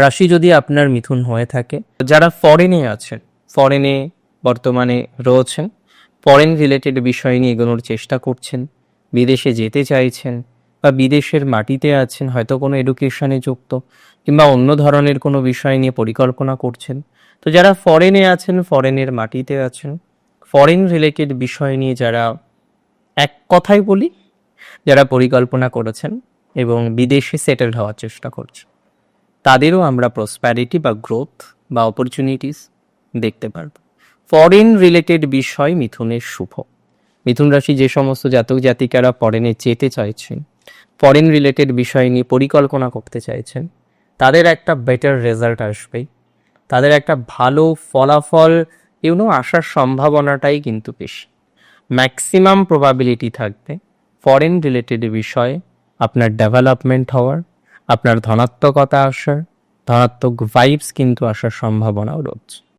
রাশি যদি আপনার মিথুন হয়ে থাকে, যারা ফরেনে আছেন, ফরেনে বর্তমানে রয়েছেন, ফরেন রিলেটেড বিষয় নিয়ে এগোনোর চেষ্টা করছেন, বিদেশে যেতে চাইছেন বা বিদেশের মাটিতে আছেন, হয়তো কোনো এডুকেশনে যুক্ত কিংবা অন্য ধরনের কোনো বিষয় নিয়ে পরিকল্পনা করছেন। তো যারা ফরেনে আছেন, ফরেনের মাটিতে আছেন, ফরেন রিলেটেড বিষয় নিয়ে যারা, এক কথায় বলি, যারা পরিকল্পনা করেছেন এবং বিদেশে সেটেলড হওয়ার চেষ্টা করছেন, তাদেরও আমরা প্রসপ্যারিটি বা গ্রোথ বা অপরচুনিটিস দেখতে পারব। ফরেন রিলেটেড বিষয় মিথুনের শুভ। মিথুন রাশি যে সমস্ত জাতক জাতিকারা ফরেনে যেতে চাইছেন, ফরেন রিলেটেড বিষয় নিয়ে পরিকল্পনা করতে চাইছেন, তাদের একটা বেটার রেজাল্ট আসবেই, তাদের একটা ভালো ফলাফল আসার সম্ভাবনাটাই কিন্তু বেশি। ম্যাক্সিমাম প্রবাবিলিটি থাকবে ফরেন রিলেটেড বিষয়ে আপনার ডেভেলপমেন্ট হওয়ার, আপনার ধনাত্মকতা আসার, ধনাত্মক ভাইবস কিন্তু আসার সম্ভাবনাও রয়েছে।